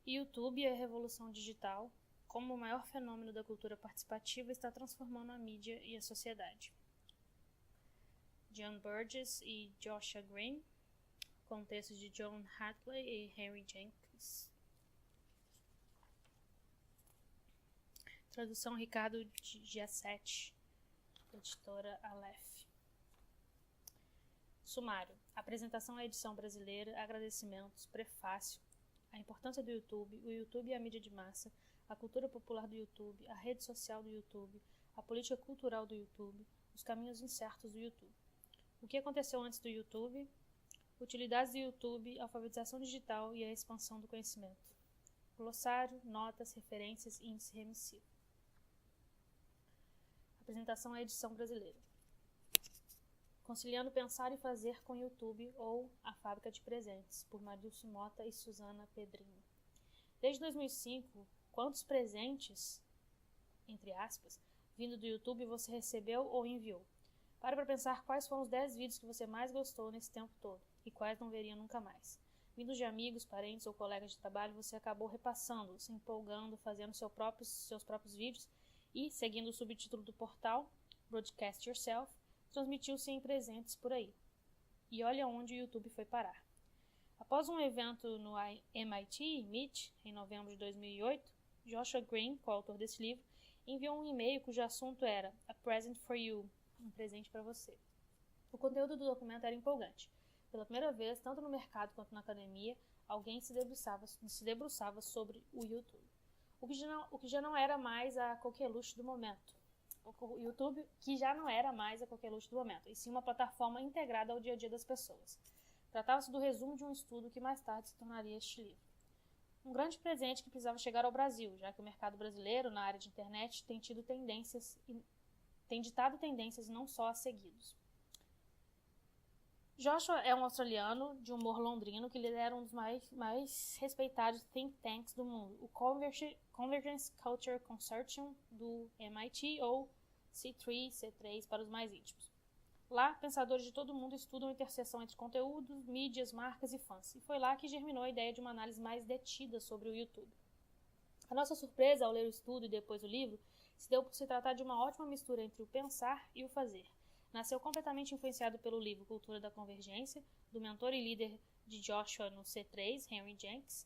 YouTube e a revolução digital, como o maior fenômeno da cultura participativa, está transformando a mídia e a sociedade. John Burgess e Joshua Green, com textos de John Hatley e Henry Jenkins. Tradução Ricardo Giacetti, editora Aleph. Sumário. Apresentação à edição brasileira, agradecimentos, prefácio, a importância do YouTube, o YouTube e a mídia de massa, a cultura popular do YouTube, a rede social do YouTube, a política cultural do YouTube, os caminhos incertos do YouTube. O que aconteceu antes do YouTube? Utilidades do YouTube, alfabetização digital e a expansão do conhecimento. Glossário, notas, referências e índice remissivo. Apresentação à edição brasileira. Conciliando pensar e fazer com YouTube ou A Fábrica de Presentes, por Marilson Mota e Suzana Pedrinho. Desde 2005, quantos presentes, entre aspas, vindo do YouTube você recebeu ou enviou? Pare para pensar quais foram os 10 vídeos que você mais gostou nesse tempo todo e quais não veria nunca mais. Vindos de amigos, parentes ou colegas de trabalho, você acabou repassando, se empolgando, fazendo seus próprios vídeos e, seguindo o subtítulo do portal, Broadcast Yourself, transmitiu-se em presentes por aí. E olha onde o YouTube foi parar. Após um evento no MIT, em novembro de 2008, Joshua Green, coautor desse livro, enviou um e-mail cujo assunto era A Present for You, um presente para você. O conteúdo do documento era empolgante. Pela primeira vez, tanto no mercado quanto na academia, alguém se debruçava sobre o YouTube. O que já não era mais a coqueluche do momento. O YouTube, que já não era mais a coqueluche do momento, e sim uma plataforma integrada ao dia a dia das pessoas. Tratava-se do resumo de um estudo que mais tarde se tornaria este livro. Um grande presente que precisava chegar ao Brasil, já que o mercado brasileiro, na área de internet, tem ditado tendências e não só a seguidos. Joshua é um australiano de humor londrino que lidera um dos mais respeitados think tanks do mundo, o Convergence Culture Consortium do MIT, ou C3 para os mais íntimos. Lá, pensadores de todo o mundo estudam a interseção entre conteúdos, mídias, marcas e fãs, e foi lá que germinou a ideia de uma análise mais detida sobre o YouTube. A nossa surpresa ao ler o estudo e depois o livro se deu por se tratar de uma ótima mistura entre o pensar e o fazer. Nasceu completamente influenciado pelo livro Cultura da Convergência, do mentor e líder de Joshua no C3, Henry Jenkins.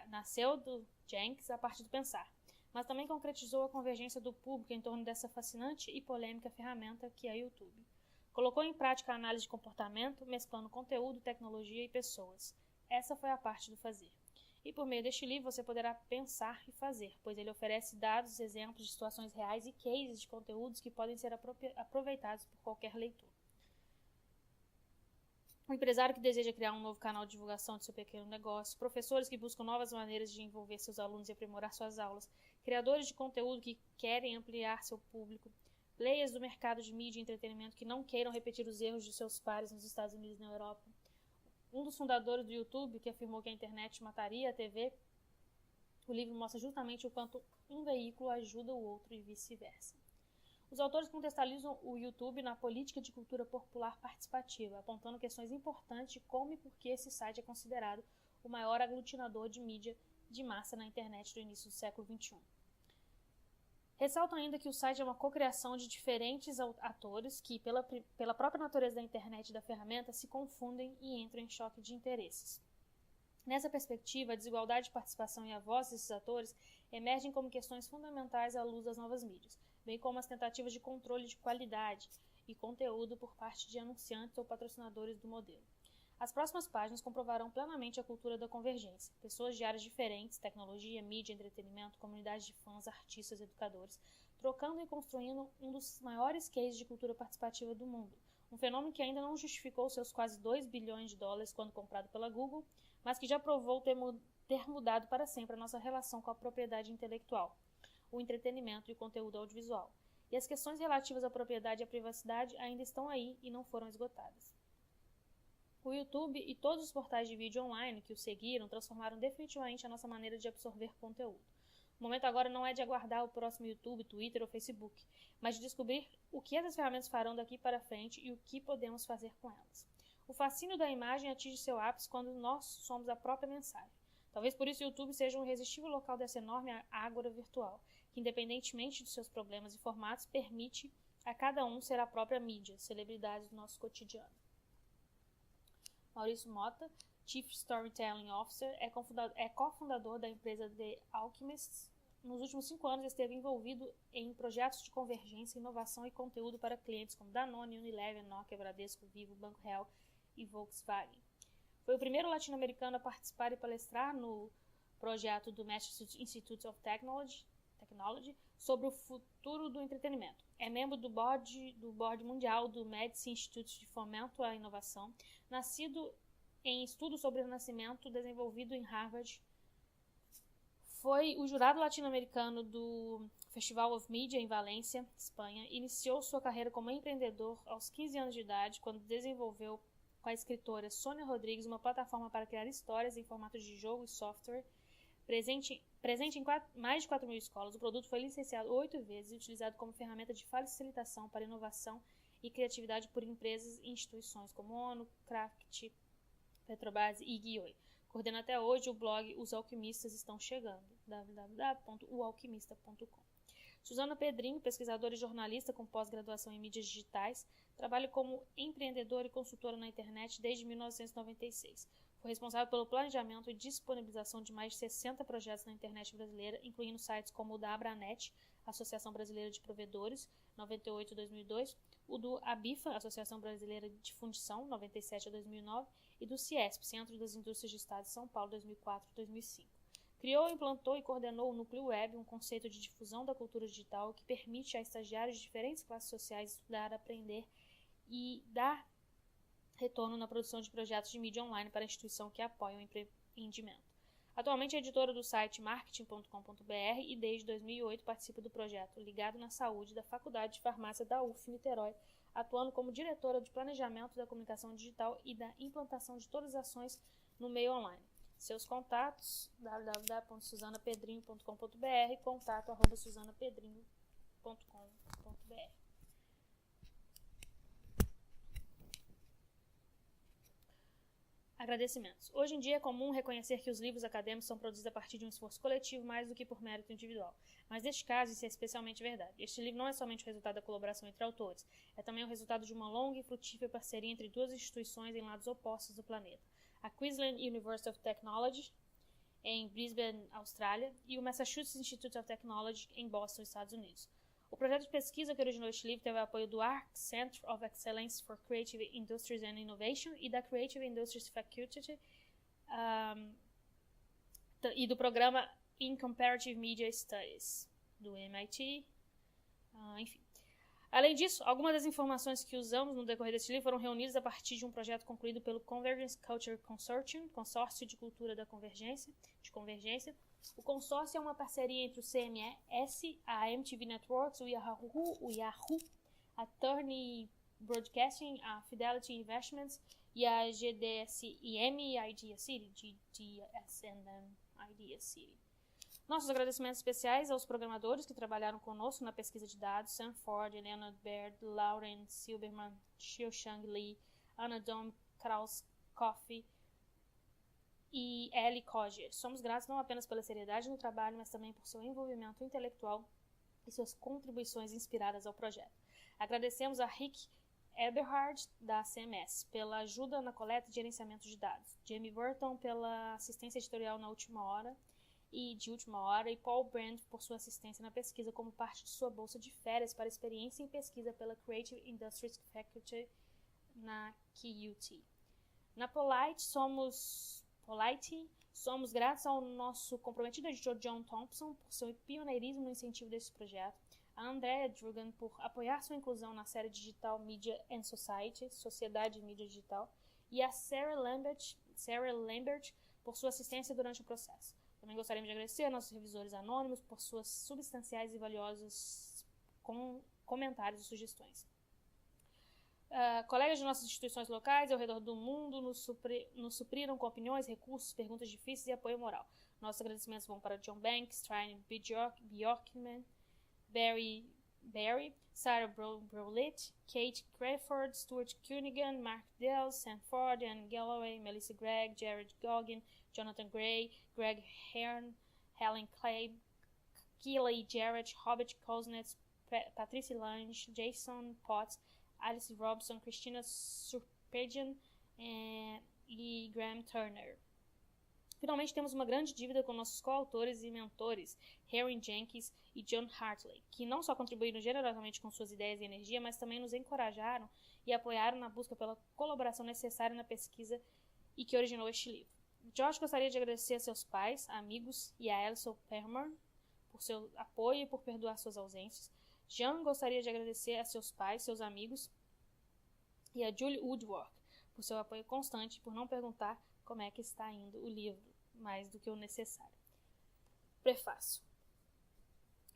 Nasceu do Jenkins a parte do pensar, mas também concretizou a convergência do público em torno dessa fascinante e polêmica ferramenta que é o YouTube. Colocou em prática a análise de comportamento, mesclando conteúdo, tecnologia e pessoas. Essa foi a parte do fazer. E por meio deste livro você poderá pensar e fazer, pois ele oferece dados, exemplos de situações reais e cases de conteúdos que podem ser aproveitados por qualquer leitor. Um empresário que deseja criar um novo canal de divulgação de seu pequeno negócio, professores que buscam novas maneiras de envolver seus alunos e aprimorar suas aulas, criadores de conteúdo que querem ampliar seu público, players do mercado de mídia e entretenimento que não queiram repetir os erros de seus pares nos Estados Unidos e na Europa. Um dos fundadores do YouTube, que afirmou que a internet mataria a TV, o livro mostra justamente o quanto um veículo ajuda o outro e vice-versa. Os autores contextualizam o YouTube na política de cultura popular participativa, apontando questões importantes de como e por que esse site é considerado o maior aglutinador de mídia de massa na internet do início do século XXI. Ressaltam ainda que o site é uma cocriação de diferentes atores que, pela própria natureza da internet e da ferramenta, se confundem e entram em choque de interesses. Nessa perspectiva, a desigualdade de participação e a voz desses atores emergem como questões fundamentais à luz das novas mídias, bem como as tentativas de controle de qualidade e conteúdo por parte de anunciantes ou patrocinadores do modelo. As próximas páginas comprovarão plenamente a cultura da convergência. Pessoas de áreas diferentes, tecnologia, mídia, entretenimento, comunidades de fãs, artistas, educadores, trocando e construindo um dos maiores cases de cultura participativa do mundo. Um fenômeno que ainda não justificou seus quase 2 bilhões de dólares quando comprado pela Google, mas que já provou ter mudado para sempre a nossa relação com a propriedade intelectual, o entretenimento e o conteúdo audiovisual. E as questões relativas à propriedade e à privacidade ainda estão aí e não foram esgotadas. O YouTube e todos os portais de vídeo online que o seguiram transformaram definitivamente a nossa maneira de absorver conteúdo. O momento agora não é de aguardar o próximo YouTube, Twitter ou Facebook, mas de descobrir o que essas ferramentas farão daqui para frente e o que podemos fazer com elas. O fascínio da imagem atinge seu ápice quando nós somos a própria mensagem. Talvez por isso o YouTube seja um irresistível local dessa enorme ágora virtual, que, independentemente de seus problemas e formatos, permite a cada um ser a própria mídia, celebridades do nosso cotidiano. Maurício Mota, Chief Storytelling Officer, é cofundador da empresa The Alchemists. Nos últimos 5 anos esteve envolvido em projetos de convergência, inovação e conteúdo para clientes como Danone, Unilever, Nokia, Bradesco, Vivo, Banco Real e Volkswagen. Foi o primeiro latino-americano a participar e palestrar no projeto do Massachusetts Institute of Technology sobre o futuro do entretenimento. É membro do board mundial do Medici Institute de Fomento à Inovação, nascido em estudo sobre o renascimento desenvolvido em Harvard. Foi o jurado latino-americano do Festival of Media em Valência, Espanha. Iniciou sua carreira como empreendedor aos 15 anos de idade, quando desenvolveu com a escritora Sônia Rodrigues uma plataforma para criar histórias em formato de jogo e software. Presente em mais de 4.000 escolas, o produto foi licenciado 8 vezes e utilizado como ferramenta de facilitação para inovação e criatividade por empresas e instituições como ONU, Kraft, Petrobras e Guioi. Coordena até hoje o blog Os Alquimistas Estão Chegando, www.oalquimista.com. Suzana Pedrinho, pesquisadora e jornalista com pós-graduação em mídias digitais, trabalha como empreendedora e consultora na internet desde 1996. Foi responsável pelo planejamento e disponibilização de mais de 60 projetos na internet brasileira, incluindo sites como o da Abranet, Associação Brasileira de Provedores, 98 a 2002, o do ABIFA, Associação Brasileira de Fundição, 97 a 2009, e do CIESP, Centro das Indústrias de Estado de São Paulo, 2004 a 2005. Criou, implantou e coordenou o Núcleo Web, um conceito de difusão da cultura digital que permite a estagiários de diferentes classes sociais estudar, aprender e dar retorno na produção de projetos de mídia online para a instituição que apoia o empreendimento. Atualmente é editora do site marketing.com.br e desde 2008 participa do projeto Ligado na Saúde da Faculdade de Farmácia da UF Niterói, atuando como diretora de planejamento da comunicação digital e da implantação de todas as ações no meio online. Seus contatos, www.susanapedrinho.com.br, contato@susanapedrinho.com.br. Agradecimentos. Hoje em dia é comum reconhecer que os livros acadêmicos são produzidos a partir de um esforço coletivo mais do que por mérito individual. Mas neste caso isso é especialmente verdade. Este livro não é somente o resultado da colaboração entre autores, é também o resultado de uma longa e frutífera parceria entre duas instituições em lados opostos do planeta. A Queensland University of Technology, em Brisbane, Austrália, e o Massachusetts Institute of Technology, em Boston, Estados Unidos. O projeto de pesquisa que originou este livro teve o apoio do ARC, Center of Excellence for Creative Industries and Innovation, e da Creative Industries Faculty, e do programa in Comparative Media Studies, do MIT, enfim. Além disso, algumas das informações que usamos no decorrer deste livro foram reunidas a partir de um projeto concluído pelo Convergence Culture Consortium, Consórcio de Cultura da Convergência. O consórcio é uma parceria entre o CMS, a MTV Networks, o Yahoo, a Turner Broadcasting, a Fidelity Investments e a GDSIM e a Idea City, Idea City. Nossos agradecimentos especiais aos programadores que trabalharam conosco na pesquisa de dados: Sam Ford, Leonard Baird, Lauren Silberman, Xiaoshang Li, Anna Dom Krauskopf e Ellie Koger. Somos gratos não apenas pela seriedade no trabalho, mas também por seu envolvimento intelectual e suas contribuições inspiradas ao projeto. Agradecemos a Rick Eberhard, da CMS, pela ajuda na coleta e gerenciamento de dados, Jamie Burton pela assistência editorial de última hora, e Paul Brand por sua assistência na pesquisa como parte de sua bolsa de férias para experiência em pesquisa pela Creative Industries Faculty na QUT. Na Polite, somos gratos ao nosso comprometido editor John Thompson por seu pioneirismo no incentivo desse projeto, a Andrea Drugan por apoiar sua inclusão na série digital Media and Society, Sociedade e Mídia Digital, e a Sarah Lambert por sua assistência durante o processo. Também gostaríamos de agradecer a nossos revisores anônimos por suas substanciais e valiosas comentários e sugestões. Colegas de nossas instituições locais ao redor do mundo nos supriram com opiniões, recursos, perguntas difíceis e apoio moral. Nossos agradecimentos vão para John Banks, Trine Bjorkman, Barry Berry, Sarah Brolett, Kate Crawford, Stuart Cunningham, Mark Dell, Sam Ford, Anne Galloway, Melissa Gregg, Jared Goggin, Jonathan Gray, Greg Hearn, Helen Clay, Keely Jarrett, Robert Koznetz, Patricia Lange, Jason Potts, Alice Robson, Christina Surpedian e Graham Turner. Finalmente temos uma grande dívida com nossos coautores e mentores, Henry Jenkins e John Hartley, que não só contribuíram generosamente com suas ideias e energia, mas também nos encorajaram e apoiaram na busca pela colaboração necessária na pesquisa e que originou este livro. Josh gostaria de agradecer a seus pais, amigos e a Alison Permer por seu apoio e por perdoar suas ausências. Jean gostaria de agradecer a seus pais, seus amigos e a Julie Woodworth por seu apoio constante e por não perguntar como é que está indo o livro, mais do que o necessário. Prefácio.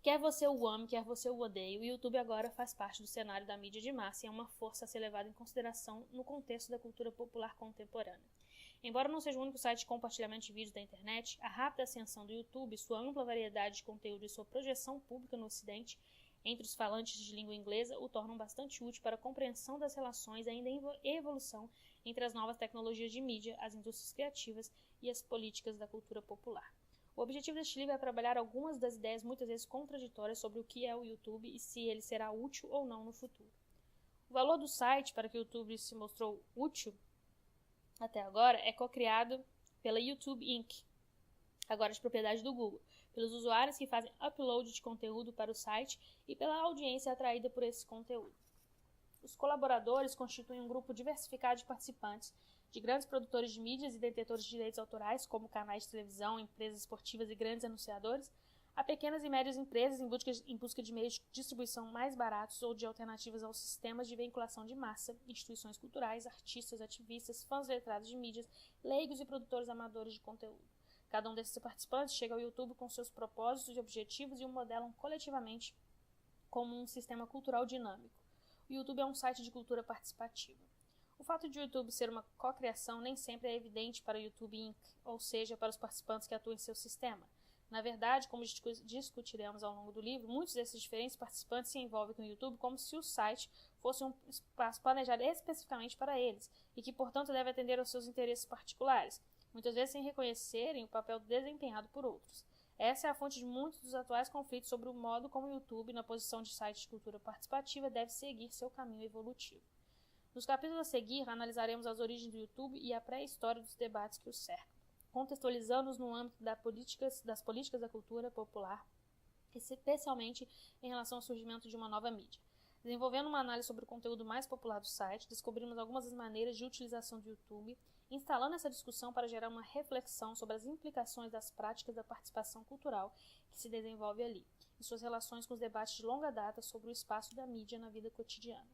Quer você o ame, quer você o odeie, o YouTube agora faz parte do cenário da mídia de massa e é uma força a ser levada em consideração no contexto da cultura popular contemporânea. Embora não seja o único site de compartilhamento de vídeos da internet, a rápida ascensão do YouTube, sua ampla variedade de conteúdo e sua projeção pública no Ocidente, entre os falantes de língua inglesa, o tornam bastante útil para a compreensão das relações ainda em evolução entre as novas tecnologias de mídia, as indústrias criativas e as políticas da cultura popular. O objetivo deste livro é trabalhar algumas das ideias muitas vezes contraditórias sobre o que é o YouTube e se ele será útil ou não no futuro. O valor do site para que o YouTube se mostrou útil até agora é co-criado pela YouTube Inc., agora de propriedade do Google, pelos usuários que fazem upload de conteúdo para o site e pela audiência atraída por esse conteúdo. Os colaboradores constituem um grupo diversificado de participantes, de grandes produtores de mídias e detentores de direitos autorais, como canais de televisão, empresas esportivas e grandes anunciadores, a pequenas e médias empresas em busca de meios de distribuição mais baratos ou de alternativas aos sistemas de vinculação de massa, instituições culturais, artistas, ativistas, fãs letrados de mídias, leigos e produtores amadores de conteúdo. Cada um desses participantes chega ao YouTube com seus propósitos e objetivos e o modelam coletivamente como um sistema cultural dinâmico. O YouTube é um site de cultura participativa. O fato de o YouTube ser uma cocriação nem sempre é evidente para o YouTube Inc., ou seja, para os participantes que atuam em seu sistema. Na verdade, como discutiremos ao longo do livro, muitos desses diferentes participantes se envolvem com o YouTube como se o site fosse um espaço planejado especificamente para eles, e que, portanto, deve atender aos seus interesses particulares, muitas vezes sem reconhecerem o papel desempenhado por outros. Essa é a fonte de muitos dos atuais conflitos sobre o modo como o YouTube, na posição de site de cultura participativa, deve seguir seu caminho evolutivo. Nos capítulos a seguir, analisaremos as origens do YouTube e a pré-história dos debates que o cercam, contextualizando-os no âmbito das políticas da cultura popular, especialmente em relação ao surgimento de uma nova mídia. Desenvolvendo uma análise sobre o conteúdo mais popular do site, descobrimos algumas das maneiras de utilização do YouTube, instalando essa discussão para gerar uma reflexão sobre as implicações das práticas da participação cultural que se desenvolve ali, e suas relações com os debates de longa data sobre o espaço da mídia na vida cotidiana.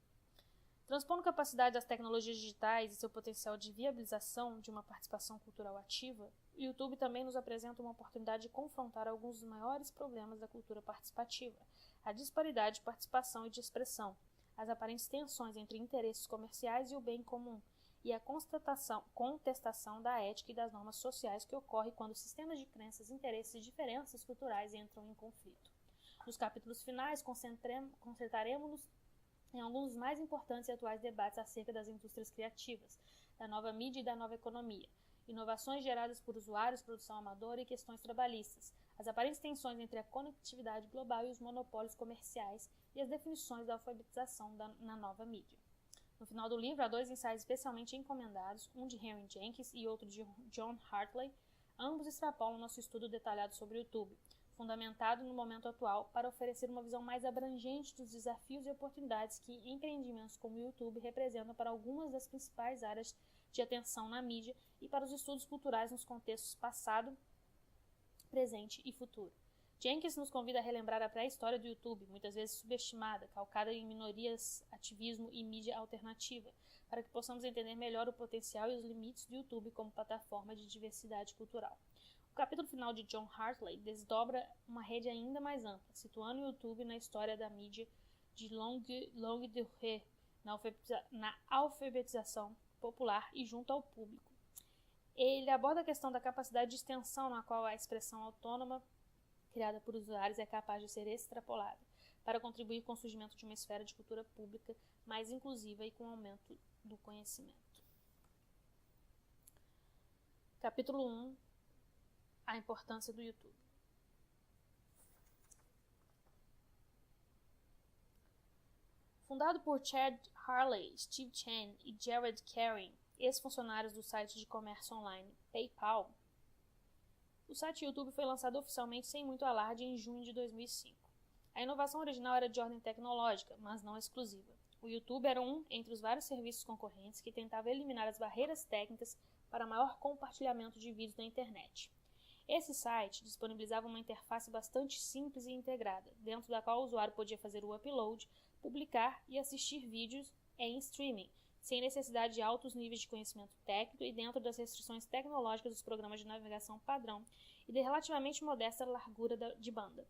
Transpondo capacidade das tecnologias digitais e seu potencial de viabilização de uma participação cultural ativa, o YouTube também nos apresenta uma oportunidade de confrontar alguns dos maiores problemas da cultura participativa, a disparidade de participação e de expressão, as aparentes tensões entre interesses comerciais e o bem comum, e a contestação da ética e das normas sociais que ocorre quando sistemas de crenças, interesses e diferenças culturais entram em conflito. Nos capítulos finais, concentraremos-nos em alguns dos mais importantes e atuais debates acerca das indústrias criativas, da nova mídia e da nova economia, inovações geradas por usuários, produção amadora e questões trabalhistas, as aparentes tensões entre a conectividade global e os monopólios comerciais e as definições da alfabetização na nova mídia. No final do livro, há dois ensaios especialmente encomendados, um de Henry Jenkins e outro de John Hartley. Ambos extrapolam nosso estudo detalhado sobre o YouTube, fundamentado no momento atual, para oferecer uma visão mais abrangente dos desafios e oportunidades que empreendimentos como o YouTube representam para algumas das principais áreas de atenção na mídia e para os estudos culturais nos contextos passado, presente e futuro. Jenkins nos convida a relembrar a pré-história do YouTube, muitas vezes subestimada, calcada em minorias, ativismo e mídia alternativa, para que possamos entender melhor o potencial e os limites do YouTube como plataforma de diversidade cultural. O capítulo final de John Hartley desdobra uma rede ainda mais ampla, situando o YouTube na história da mídia de longue durée, na alfabetização popular e junto ao público. Ele aborda a questão da capacidade de extensão na qual a expressão autônoma criada por usuários é capaz de ser extrapolada, para contribuir com o surgimento de uma esfera de cultura pública mais inclusiva e com o aumento do conhecimento. Capítulo 1. A importância do YouTube. Fundado por Chad Hurley, Steve Chen e Jared Caring, ex-funcionários do site de comércio online PayPal, o site YouTube foi lançado oficialmente sem muito alarde em junho de 2005. A inovação original era de ordem tecnológica, mas não exclusiva. O YouTube era um entre os vários serviços concorrentes que tentava eliminar as barreiras técnicas para maior compartilhamento de vídeos na internet. Esse site disponibilizava uma interface bastante simples e integrada, dentro da qual o usuário podia fazer o upload, publicar e assistir vídeos em streaming, sem necessidade de altos níveis de conhecimento técnico e dentro das restrições tecnológicas dos programas de navegação padrão e de relativamente modesta largura de banda.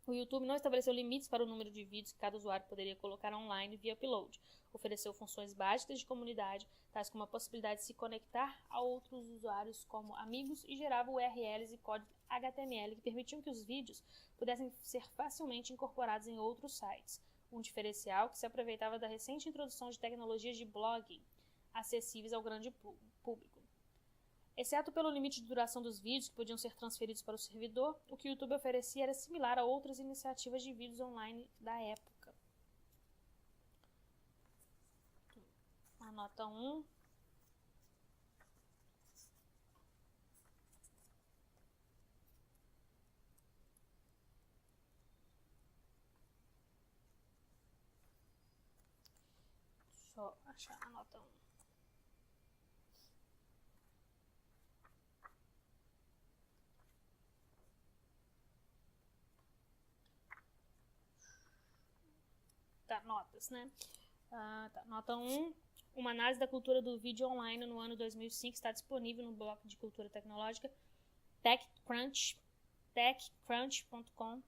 O YouTube não estabeleceu limites para o número de vídeos que cada usuário poderia colocar online via upload. Ofereceu funções básicas de comunidade, tais como a possibilidade de se conectar a outros usuários como amigos e gerava URLs e código HTML que permitiam que os vídeos pudessem ser facilmente incorporados em outros sites. Um diferencial que se aproveitava da recente introdução de tecnologias de blogging acessíveis ao grande público. Exceto pelo limite de duração dos vídeos que podiam ser transferidos para o servidor, o que o YouTube oferecia era similar a outras iniciativas de vídeos online da época. A nota 1. Só achar a nota 1. Tá, notas, né? Nota 1. Uma análise da cultura do vídeo online no ano 2005 está disponível no bloco de cultura tecnológica techcrunch.com.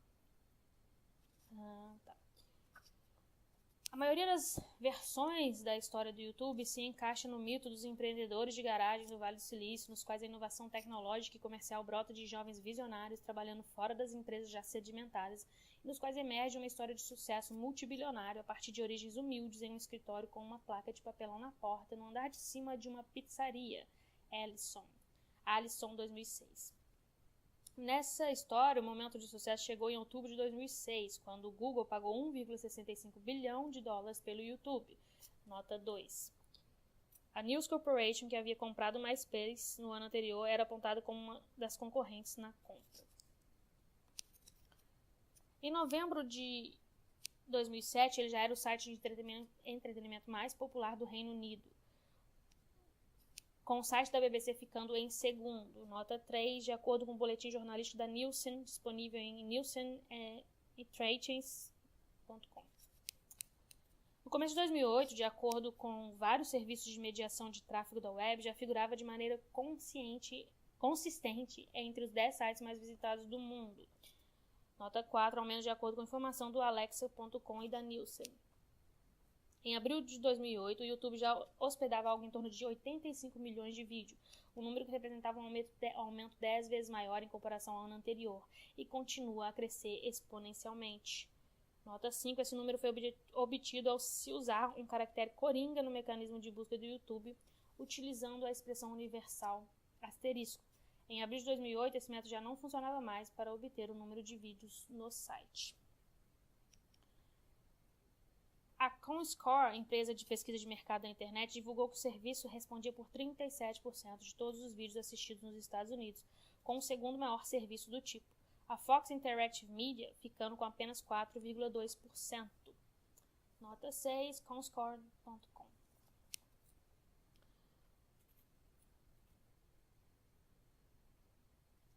A maioria das versões da história do YouTube se encaixa no mito dos empreendedores de garagem do Vale do Silício, nos quais a inovação tecnológica e comercial brota de jovens visionários trabalhando fora das empresas já sedimentadas, e nos quais emerge uma história de sucesso multibilionário a partir de origens humildes em um escritório com uma placa de papelão na porta no andar de cima de uma pizzaria, Alisson 2006. Nessa história, o momento de sucesso chegou em outubro de 2006, quando o Google pagou 1,65 bilhão de dólares pelo YouTube. Nota 2. A News Corporation, que havia comprado o MySpace no ano anterior, era apontada como uma das concorrentes na compra. Em novembro de 2007, ele já era o site de entretenimento mais popular do Reino Unido, com o site da BBC ficando em segundo. Nota 3, de acordo com o boletim jornalístico da Nielsen, disponível em nielsenitratings.com. No começo de 2008, de acordo com vários serviços de mediação de tráfego da web, já figurava de maneira consistente entre os 10 sites mais visitados do mundo. Nota 4, ao menos de acordo com a informação do Alexa.com e da Nielsen. Em abril de 2008, o YouTube já hospedava algo em torno de 85 milhões de vídeos, um número que representava um aumento 10 vezes maior em comparação ao ano anterior, e continua a crescer exponencialmente. Nota 5, esse número foi obtido ao se usar um caractere coringa no mecanismo de busca do YouTube, utilizando a expressão universal asterisco. Em abril de 2008, esse método já não funcionava mais para obter o número de vídeos no site. A Comscore, empresa de pesquisa de mercado da internet, divulgou que o serviço respondia por 37% de todos os vídeos assistidos nos Estados Unidos, com o segundo maior serviço do tipo. A Fox Interactive Media ficando com apenas 4,2%. Nota 6, comscore.com.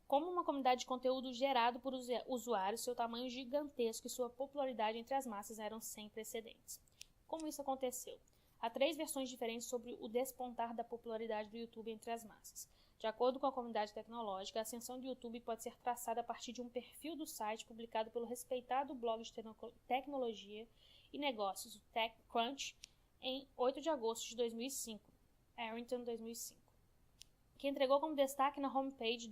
Como uma comunidade de conteúdo gerado por usuários, seu tamanho gigantesco e sua popularidade entre as massas eram sem precedentes. Como isso aconteceu? Há 3 versões diferentes sobre o despontar da popularidade do YouTube entre as massas. De acordo com a comunidade tecnológica, a ascensão do YouTube pode ser traçada a partir de um perfil do site publicado pelo respeitado blog de tecnologia e negócios, o TechCrunch, em 8 de agosto de 2005, Arrington 2005, que entrou como destaque na homepage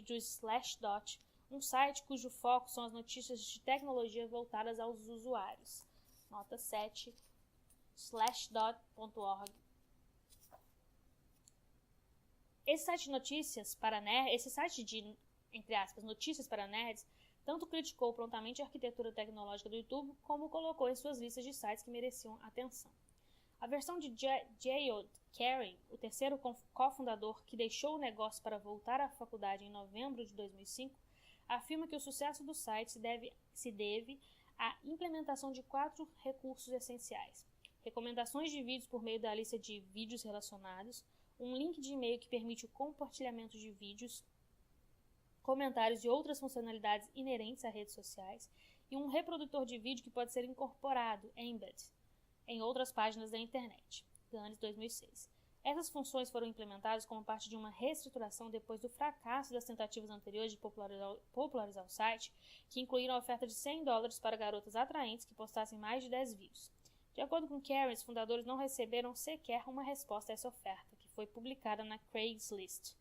do Slashdot um site cujo foco são as notícias de tecnologia voltadas aos usuários. Nota 7, slashdot.org. Esse site de notícias para nerds, esse site de, entre aspas, notícias para nerds, tanto criticou prontamente a arquitetura tecnológica do YouTube, como colocou em suas listas de sites que mereciam atenção. A versão de Jayod Karen, o terceiro cofundador que deixou o negócio para voltar à faculdade em novembro de 2005, afirma que o sucesso do site se deve à implementação de 4 recursos essenciais: recomendações de vídeos por meio da lista de vídeos relacionados, um link de e-mail que permite o compartilhamento de vídeos, comentários e outras funcionalidades inerentes a redes sociais, e um reprodutor de vídeo que pode ser incorporado, embed, em outras páginas da internet. Ganes, 2006. Essas funções foram implementadas como parte de uma reestruturação depois do fracasso das tentativas anteriores de popularizar o site, que incluíram a oferta de $100 para garotas atraentes que postassem mais de 10 vídeos. De acordo com Karen, os fundadores não receberam sequer uma resposta a essa oferta, que foi publicada na Craigslist.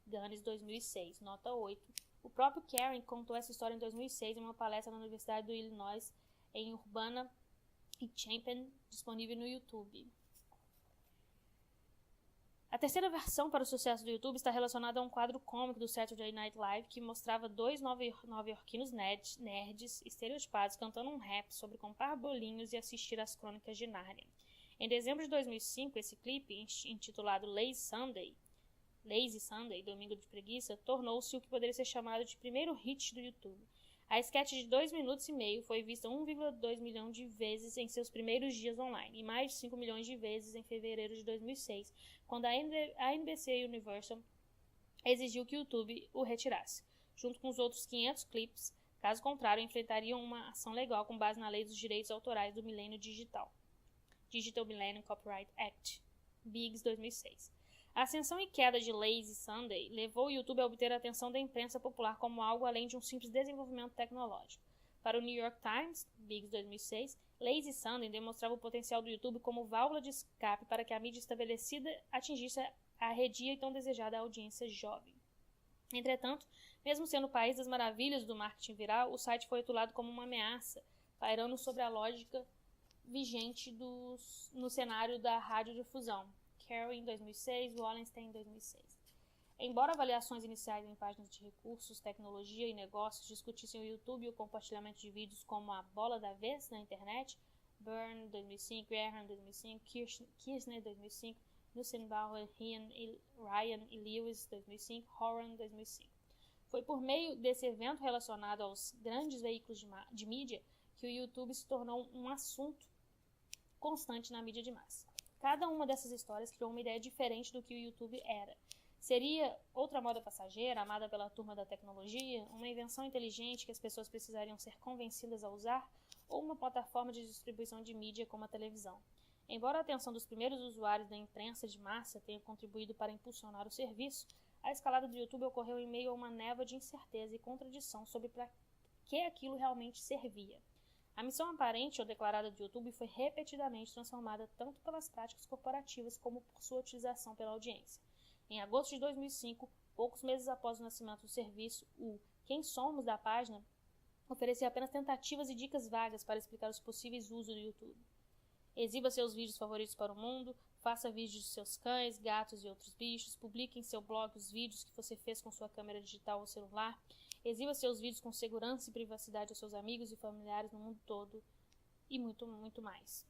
Ganes, 2006, nota 8. O próprio Karen contou essa história em 2006 em uma palestra na Universidade do Illinois, em Urbana e Champaign, disponível no YouTube. A terceira versão para o sucesso do YouTube está relacionada a um quadro cômico do Saturday Night Live que mostrava 2 nova-iorquinos nerds estereotipados cantando um rap sobre comprar bolinhos e assistir às crônicas de Nárnia. Em dezembro de 2005, esse clipe, intitulado Lazy Sunday, Domingo de Preguiça, tornou-se o que poderia ser chamado de primeiro hit do YouTube. A sketch de 2 minutos e meio foi vista 1,2 milhão de vezes em seus primeiros dias online e mais de 5 milhões de vezes em fevereiro de 2006, quando a NBC Universal exigiu que o YouTube o retirasse, junto com os outros 500 clipes. Caso contrário, enfrentariam uma ação legal com base na Lei dos Direitos Autorais do Milênio Digital, Digital Millennium Copyright Act, Biggs, 2006. A ascensão e queda de Lazy Sunday levou o YouTube a obter a atenção da imprensa popular como algo além de um simples desenvolvimento tecnológico. Para o New York Times, Biggs 2006, Lazy Sunday demonstrava o potencial do YouTube como válvula de escape para que a mídia estabelecida atingisse a arredia e tão desejada audiência jovem. Entretanto, mesmo sendo o país das maravilhas do marketing viral, o site foi rotulado como uma ameaça, pairando sobre a lógica vigente no cenário da radiodifusão. Carey, em 2006, Wallenstein, em 2006. Embora avaliações iniciais em páginas de recursos, tecnologia e negócios discutissem o YouTube e o compartilhamento de vídeos como a bola da vez na internet, Byrne, 2005, Graham, 2005, Kirchner, 2005, Nussenbauer, Ryan e Lewis, 2005, Horan, 2005. Foi por meio desse evento relacionado aos grandes veículos de mídia que o YouTube se tornou um assunto constante na mídia de massa. Cada uma dessas histórias criou uma ideia diferente do que o YouTube era. Seria outra moda passageira, amada pela turma da tecnologia, uma invenção inteligente que as pessoas precisariam ser convencidas a usar, ou uma plataforma de distribuição de mídia como a televisão? Embora a atenção dos primeiros usuários da imprensa de massa tenha contribuído para impulsionar o serviço, a escalada do YouTube ocorreu em meio a uma névoa de incerteza e contradição sobre para que aquilo realmente servia. A missão aparente ou declarada do YouTube foi repetidamente transformada tanto pelas práticas corporativas como por sua utilização pela audiência. Em agosto de 2005, poucos meses após o nascimento do serviço, o Quem Somos da página oferecia apenas tentativas e dicas vagas para explicar os possíveis usos do YouTube. Exiba seus vídeos favoritos para o mundo, faça vídeos de seus cães, gatos e outros bichos, publique em seu blog os vídeos que você fez com sua câmera digital ou celular, exiba seus vídeos com segurança e privacidade aos seus amigos e familiares no mundo todo, e muito, muito mais.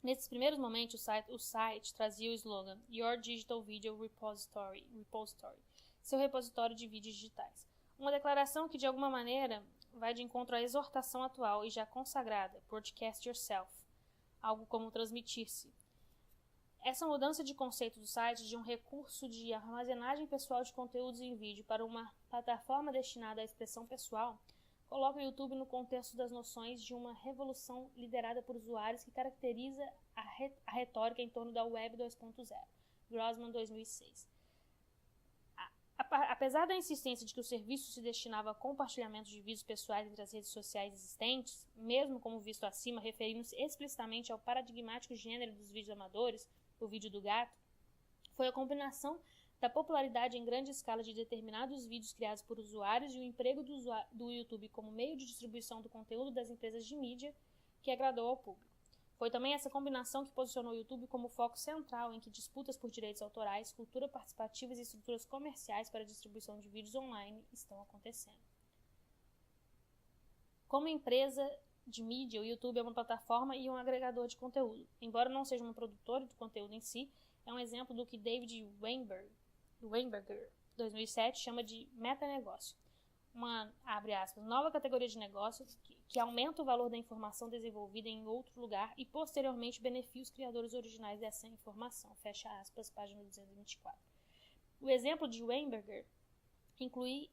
Nesses primeiros momentos, o site trazia o slogan Your Digital Video Repository, seu repositório de vídeos digitais. Uma declaração que, de alguma maneira, vai de encontro à exortação atual e já consagrada, Broadcast Yourself, algo como transmitir-se. Essa mudança de conceito do site de um recurso de armazenagem pessoal de conteúdos em vídeo para uma plataforma destinada à expressão pessoal coloca o YouTube no contexto das noções de uma revolução liderada por usuários que caracteriza a retórica em torno da Web 2.0. Grossman, 2006. Apesar da insistência de que o serviço se destinava a compartilhamento de vídeos pessoais entre as redes sociais existentes, mesmo como visto acima, referindo-se explicitamente ao paradigmático gênero dos vídeos amadores, o vídeo do gato, foi a combinação da popularidade em grande escala de determinados vídeos criados por usuários e o emprego do YouTube como meio de distribuição do conteúdo das empresas de mídia que agradou ao público. Foi também essa combinação que posicionou o YouTube como foco central em que disputas por direitos autorais, cultura participativa e estruturas comerciais para a distribuição de vídeos online estão acontecendo. Como empresa de mídia, o YouTube é uma plataforma e um agregador de conteúdo. Embora não seja um produtor de conteúdo em si, é um exemplo do que David Weinberger, 2007, chama de metanegócio. Uma, abre aspas, nova categoria de negócio que aumenta o valor da informação desenvolvida em outro lugar e posteriormente beneficia os criadores originais dessa informação. Fecha aspas, página 224. O exemplo de Weinberger inclui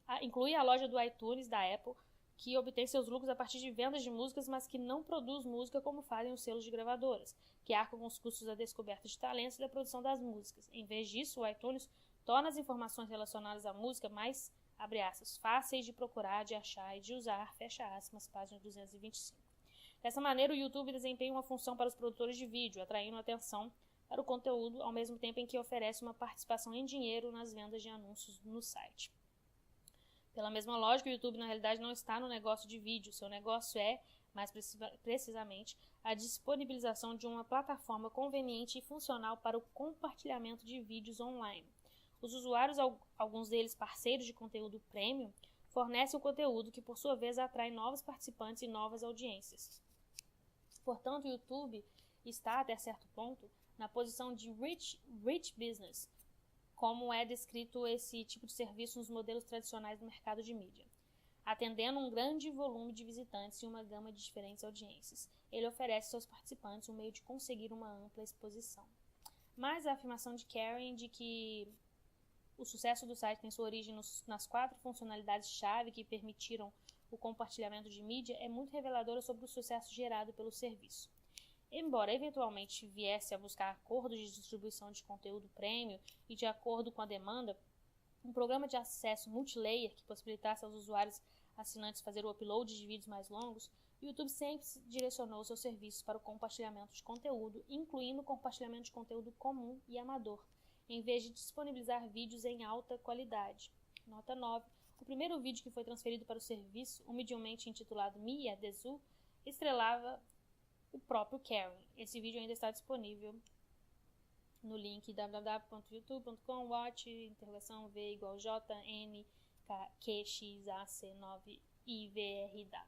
a loja do iTunes da Apple, que obtém seus lucros a partir de vendas de músicas, mas que não produz música como fazem os selos de gravadoras, que arcam com os custos da descoberta de talentos e da produção das músicas. Em vez disso, o iTunes torna as informações relacionadas à música mais, abre aspas, fáceis de procurar, de achar e de usar, fecha aspas, página 225. Dessa maneira, o YouTube desempenha uma função para os produtores de vídeo, atraindo atenção para o conteúdo, ao mesmo tempo em que oferece uma participação em dinheiro nas vendas de anúncios no site. Pela mesma lógica, o YouTube na realidade não está no negócio de vídeo, seu negócio é, mais precisamente, a disponibilização de uma plataforma conveniente e funcional para o compartilhamento de vídeos online. Os usuários, alguns deles parceiros de conteúdo premium, fornecem o conteúdo que, por sua vez, atrai novos participantes e novas audiências. Portanto, o YouTube está, até certo ponto, na posição de rich business, como é descrito esse tipo de serviço nos modelos tradicionais do mercado de mídia. Atendendo um grande volume de visitantes e uma gama de diferentes audiências, ele oferece aos seus participantes um meio de conseguir uma ampla exposição. Mas a afirmação de Karen de que o sucesso do site tem sua origem nas 4 funcionalidades-chave que permitiram o compartilhamento de mídia é muito reveladora sobre o sucesso gerado pelo serviço. Embora eventualmente viesse a buscar acordos de distribuição de conteúdo premium e de acordo com a demanda, um programa de acesso multilayer que possibilitasse aos usuários assinantes fazer o upload de vídeos mais longos, o YouTube sempre direcionou seus serviços para o compartilhamento de conteúdo, incluindo o compartilhamento de conteúdo comum e amador, em vez de disponibilizar vídeos em alta qualidade. Nota 9. O primeiro vídeo que foi transferido para o serviço, humildemente intitulado Me at the Zoo, estrelava o próprio Karen. Esse vídeo ainda está disponível no link www.youtube.com/watch_jnqxac9ivrw.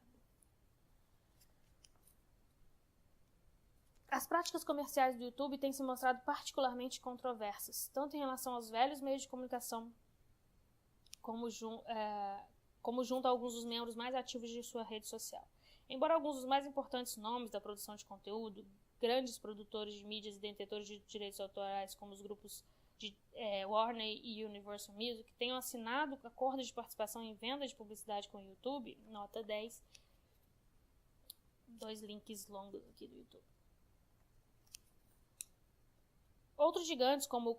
As práticas comerciais do YouTube têm se mostrado particularmente controversas, tanto em relação aos velhos meios de comunicação como junto a alguns dos membros mais ativos de sua rede social. Embora alguns dos mais importantes nomes da produção de conteúdo, grandes produtores de mídias e detentores de direitos autorais, como os grupos de Warner e Universal Music, tenham assinado acordos de participação em venda de publicidade com o YouTube, nota 10, 2 links longos aqui do YouTube. Outros gigantes, como o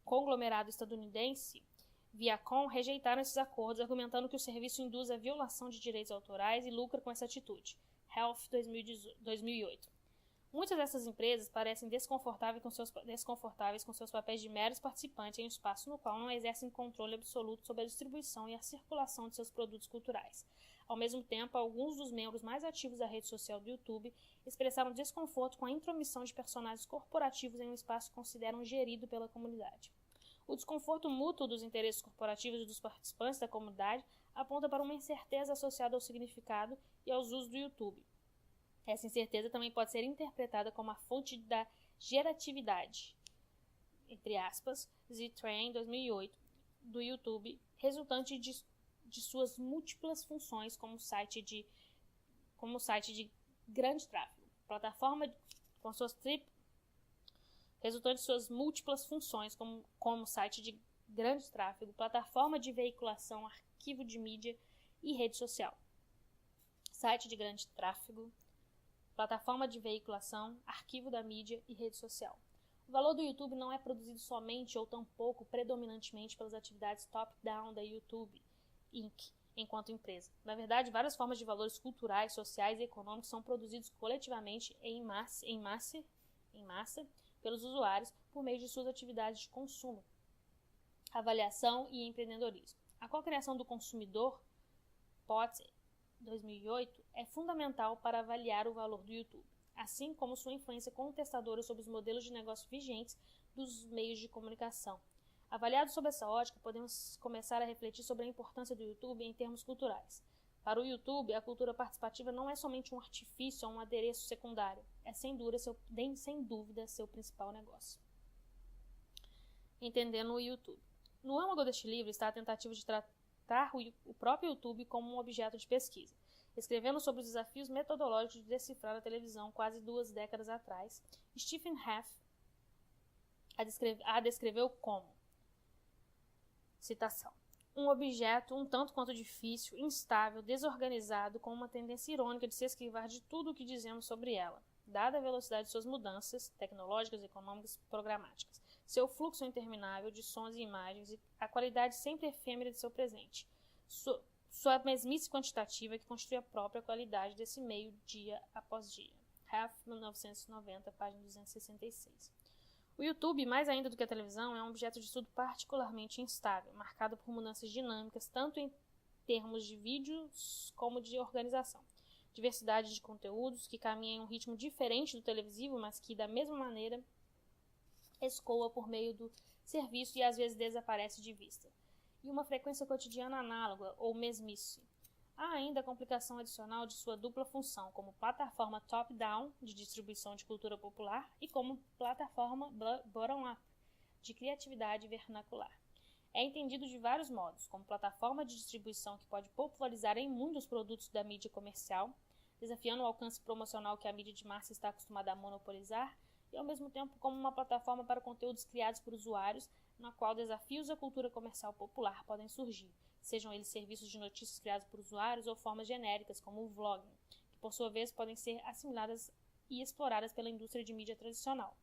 conglomerado estadunidense Viacom, rejeitaram esses acordos, argumentando que o serviço induz a violação de direitos autorais e lucra com essa atitude. Health 2008. Muitas dessas empresas parecem desconfortáveis com seus papéis de meros participantes em um espaço no qual não exercem controle absoluto sobre a distribuição e a circulação de seus produtos culturais. Ao mesmo tempo, alguns dos membros mais ativos da rede social do YouTube expressaram desconforto com a intromissão de personagens corporativos em um espaço que consideram gerido pela comunidade. O desconforto mútuo dos interesses corporativos e dos participantes da comunidade aponta para uma incerteza associada ao significado e aos usos do YouTube. Essa incerteza também pode ser interpretada como a fonte da geratividade, entre aspas, Z-Train 2008, do YouTube, resultante de suas múltiplas funções como site de grande tráfego, plataforma com suas resultante de suas múltiplas funções como site de grande tráfego, plataforma de veiculação, arquivo de mídia e rede social. Site de grande tráfego, plataforma de veiculação, arquivo da mídia e rede social. O valor do YouTube não é produzido somente ou tampouco predominantemente pelas atividades top-down da YouTube Inc., enquanto empresa. Na verdade, várias formas de valores culturais, sociais e econômicos são produzidos coletivamente em massa pelos usuários por meio de suas atividades de consumo. avaliação e empreendedorismo. A cocriação do consumidor, Potts, 2008, é fundamental para avaliar o valor do YouTube, assim como sua influência contestadora sobre os modelos de negócio vigentes dos meios de comunicação. Avaliado sob essa ótica, podemos começar a refletir sobre a importância do YouTube em termos culturais. Para o YouTube, a cultura participativa não é somente um artifício ou um adereço secundário, é sem dúvida seu principal negócio. Entendendo o YouTube. No âmago deste livro está a tentativa de tratar o próprio YouTube como um objeto de pesquisa. Escrevendo sobre os desafios metodológicos de decifrar a televisão quase 2 décadas atrás, Stephen Haff a descreveu como, citação, um objeto um tanto quanto difícil, instável, desorganizado, com uma tendência irônica de se esquivar de tudo o que dizemos sobre ela, dada a velocidade de suas mudanças tecnológicas, econômicas e programáticas, seu fluxo interminável de sons e imagens e a qualidade sempre efêmera de seu presente, sua mesmice quantitativa que constitui a própria qualidade desse meio dia após dia. Haff, 1990, página 266. O YouTube, mais ainda do que a televisão, é um objeto de estudo particularmente instável, marcado por mudanças dinâmicas, tanto em termos de vídeos como de organização. Diversidade de conteúdos que caminham em um ritmo diferente do televisivo, mas que, da mesma maneira, escoa por meio do serviço e às vezes desaparece de vista. E uma frequência cotidiana análoga, ou mesmice. Há ainda a complicação adicional de sua dupla função, como plataforma top-down, de distribuição de cultura popular, e como plataforma bottom-up, de criatividade vernacular. É entendido de vários modos, como plataforma de distribuição que pode popularizar em muitos produtos da mídia comercial, desafiando o alcance promocional que a mídia de massa está acostumada a monopolizar, e ao mesmo tempo como uma plataforma para conteúdos criados por usuários, na qual desafios à cultura comercial popular podem surgir, sejam eles serviços de notícias criados por usuários ou formas genéricas, como o vlogging, que por sua vez podem ser assimiladas e exploradas pela indústria de mídia tradicional.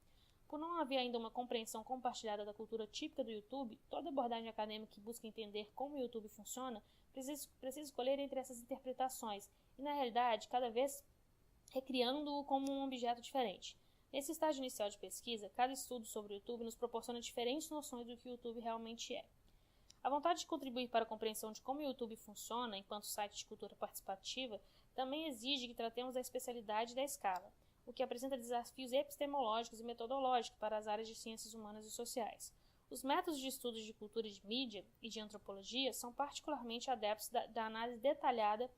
Por não haver ainda uma compreensão compartilhada da cultura típica do YouTube, toda abordagem acadêmica que busca entender como o YouTube funciona precisa escolher entre essas interpretações e, na realidade, cada vez recriando-o como um objeto diferente. Nesse estágio inicial de pesquisa, cada estudo sobre o YouTube nos proporciona diferentes noções do que o YouTube realmente é. A vontade de contribuir para a compreensão de como o YouTube funciona enquanto site de cultura participativa também exige que tratemos da especialidade da escala, o que apresenta desafios epistemológicos e metodológicos para as áreas de ciências humanas e sociais. Os métodos de estudos de cultura e de mídia e de antropologia são particularmente adeptos da análise detalhada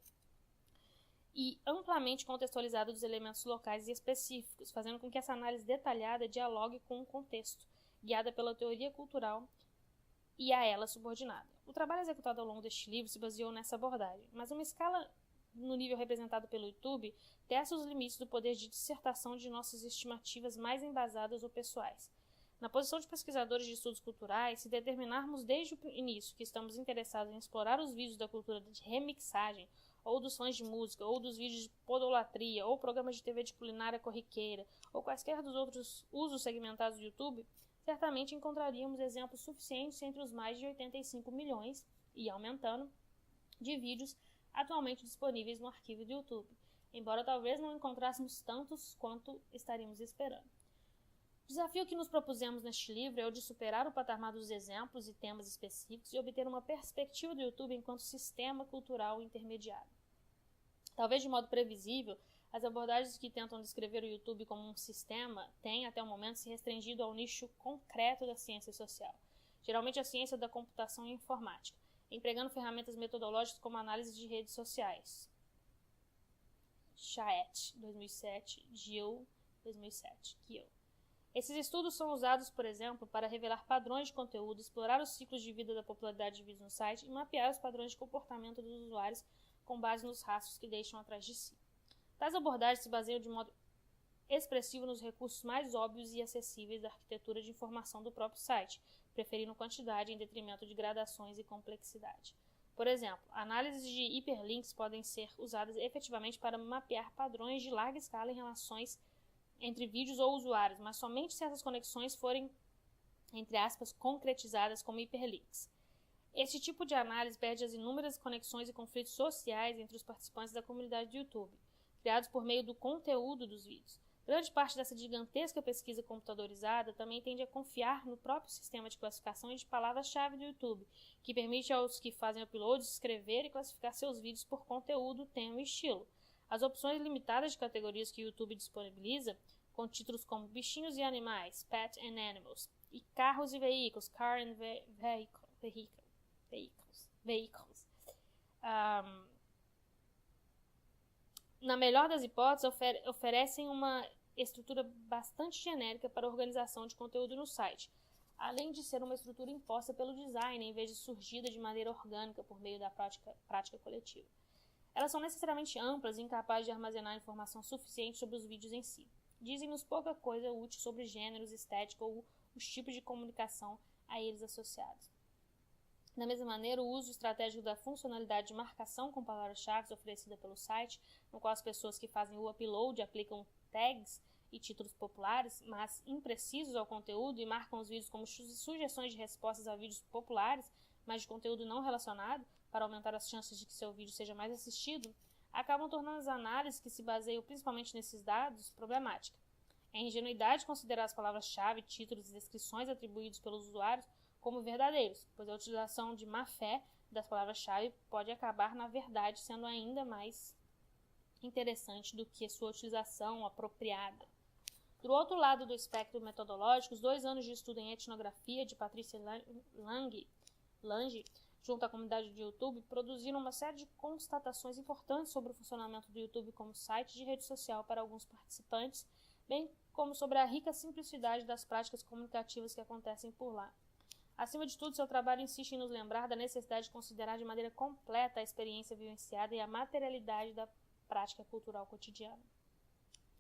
e amplamente contextualizada dos elementos locais e específicos, fazendo com que essa análise detalhada dialogue com o contexto, guiada pela teoria cultural e a ela subordinada. O trabalho executado ao longo deste livro se baseou nessa abordagem, mas uma escala no nível representado pelo YouTube testa os limites do poder de dissertação de nossas estimativas mais embasadas ou pessoais. Na posição de pesquisadores de estudos culturais, se determinarmos desde o início que estamos interessados em explorar os vídeos da cultura de remixagem, ou dos fãs de música, ou dos vídeos de podolatria, ou programas de TV de culinária corriqueira, ou quaisquer dos outros usos segmentados do YouTube, certamente encontraríamos exemplos suficientes entre os mais de 85 milhões, e aumentando, de vídeos atualmente disponíveis no arquivo do YouTube, embora talvez não encontrássemos tantos quanto estaríamos esperando. O desafio que nos propusemos neste livro é o de superar o patamar dos exemplos e temas específicos e obter uma perspectiva do YouTube enquanto sistema cultural intermediário. Talvez de modo previsível, as abordagens que tentam descrever o YouTube como um sistema têm, até o momento, se restringido ao nicho concreto da ciência social, geralmente a ciência da computação e informática, empregando ferramentas metodológicas como análise de redes sociais. Chaet, 2007, Gill, 2007, Gill. Esses estudos são usados, por exemplo, para revelar padrões de conteúdo, explorar os ciclos de vida da popularidade de vídeos no site e mapear os padrões de comportamento dos usuários com base nos rastros que deixam atrás de si. Tais abordagens se baseiam de modo expressivo nos recursos mais óbvios e acessíveis da arquitetura de informação do próprio site, preferindo quantidade em detrimento de gradações e complexidade. Por exemplo, análises de hiperlinks podem ser usadas efetivamente para mapear padrões de larga escala em relações entre vídeos ou usuários, mas somente se essas conexões forem, entre aspas, concretizadas como hiperlinks. Este tipo de análise perde as inúmeras conexões e conflitos sociais entre os participantes da comunidade do YouTube, criados por meio do conteúdo dos vídeos. Grande parte dessa gigantesca pesquisa computadorizada também tende a confiar no próprio sistema de classificação de palavras-chave do YouTube, que permite aos que fazem uploads escrever e classificar seus vídeos por conteúdo, tema e estilo. As opções limitadas de categorias que o YouTube disponibiliza, com títulos como bichinhos e animais, pet and animals, e carros e veículos, car and vehicles. Na melhor das hipóteses, oferecem uma estrutura bastante genérica para a organização de conteúdo no site, além de ser uma estrutura imposta pelo design, em vez de surgida de maneira orgânica por meio da prática coletiva. Elas são necessariamente amplas e incapazes de armazenar informação suficiente sobre os vídeos em si. Dizem-nos pouca coisa útil sobre gêneros, estética ou os tipos de comunicação a eles associados. Da mesma maneira, o uso estratégico da funcionalidade de marcação com palavras-chave oferecida pelo site, no qual as pessoas que fazem o upload aplicam tags e títulos populares, mas imprecisos ao conteúdo, e marcam os vídeos como sugestões de respostas a vídeos populares, mas de conteúdo não relacionado, para aumentar as chances de que seu vídeo seja mais assistido, acabam tornando as análises que se baseiam principalmente nesses dados problemáticas. É ingenuidade considerar as palavras-chave, títulos e descrições atribuídos pelos usuários como verdadeiros, pois a utilização de má-fé das palavras-chave pode acabar, na verdade, sendo ainda mais interessante do que sua utilização apropriada. Do outro lado do espectro metodológico, os 2 anos de estudo em etnografia de Patrícia Lange, junto à comunidade do YouTube, produziram uma série de constatações importantes sobre o funcionamento do YouTube como site de rede social para alguns participantes, bem como sobre a rica simplicidade das práticas comunicativas que acontecem por lá. Acima de tudo, seu trabalho insiste em nos lembrar da necessidade de considerar de maneira completa a experiência vivenciada e a materialidade da prática cultural cotidiana.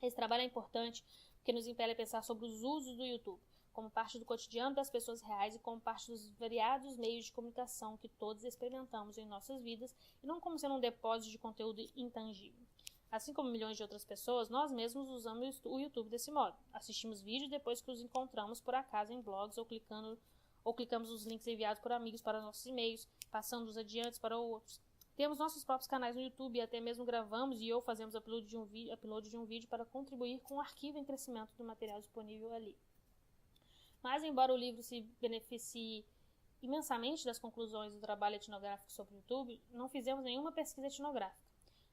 Esse trabalho é importante porque nos impele a pensar sobre os usos do YouTube, como parte do cotidiano das pessoas reais e como parte dos variados meios de comunicação que todos experimentamos em nossas vidas, e não como sendo um depósito de conteúdo intangível. Assim como milhões de outras pessoas, nós mesmos usamos o YouTube desse modo. Assistimos vídeos depois que os encontramos por acaso em blogs ou clicamos nos links enviados por amigos para nossos e-mails, passando-os adiante para outros. Temos nossos próprios canais no YouTube e até mesmo gravamos e ou fazemos upload de um vídeo para contribuir com o arquivo em crescimento do material disponível ali. Mas, embora o livro se beneficie imensamente das conclusões do trabalho etnográfico sobre o YouTube, não fizemos nenhuma pesquisa etnográfica.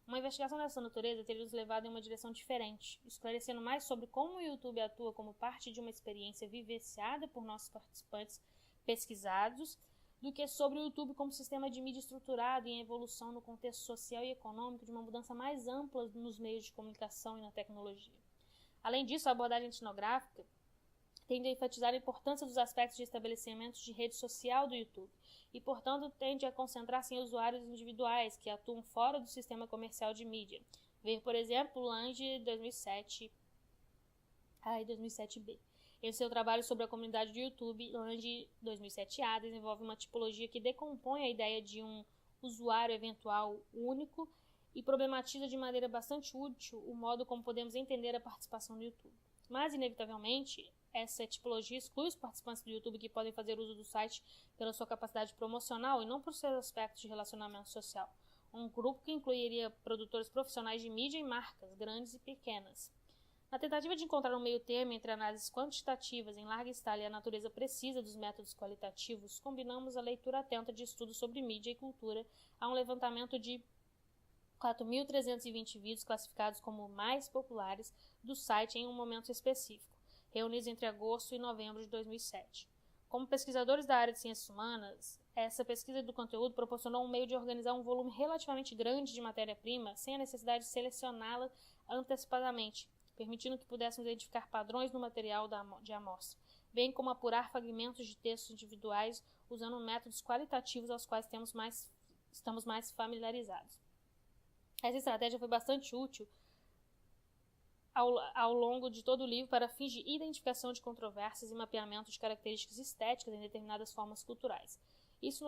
Uma investigação dessa natureza teria nos levado em uma direção diferente, esclarecendo mais sobre como o YouTube atua como parte de uma experiência vivenciada por nossos participantes pesquisados, do que sobre o YouTube como sistema de mídia estruturado e em evolução no contexto social e econômico de uma mudança mais ampla nos meios de comunicação e na tecnologia. Além disso, a abordagem etnográfica tende a enfatizar a importância dos aspectos de estabelecimento de rede social do YouTube e, portanto, tende a concentrar-se em usuários individuais que atuam fora do sistema comercial de mídia. Ver, por exemplo, Lange 2007 e 2007b. Em seu trabalho sobre a comunidade do YouTube, Lange 2007a desenvolve uma tipologia que decompõe a ideia de um usuário eventual único e problematiza de maneira bastante útil o modo como podemos entender a participação do YouTube. Mas, inevitavelmente, essa tipologia exclui os participantes do YouTube que podem fazer uso do site pela sua capacidade promocional e não por seus aspectos de relacionamento social. Um grupo que incluiria produtores profissionais de mídia e marcas, grandes e pequenas. Na tentativa de encontrar um meio termo entre análises quantitativas em larga escala e a natureza precisa dos métodos qualitativos, combinamos a leitura atenta de estudos sobre mídia e cultura a um levantamento de 4.320 vídeos classificados como mais populares do site em um momento específico, reunidos entre agosto e novembro de 2007. Como pesquisadores da área de ciências humanas, essa pesquisa do conteúdo proporcionou um meio de organizar um volume relativamente grande de matéria-prima sem a necessidade de selecioná-la antecipadamente, permitindo que pudéssemos identificar padrões no material de amostra, bem como apurar fragmentos de textos individuais usando métodos qualitativos aos quais estamos mais familiarizados. Essa estratégia foi bastante útil ao longo de todo o livro para fins de identificação de controvérsias e mapeamento de características estéticas em determinadas formas culturais. Isso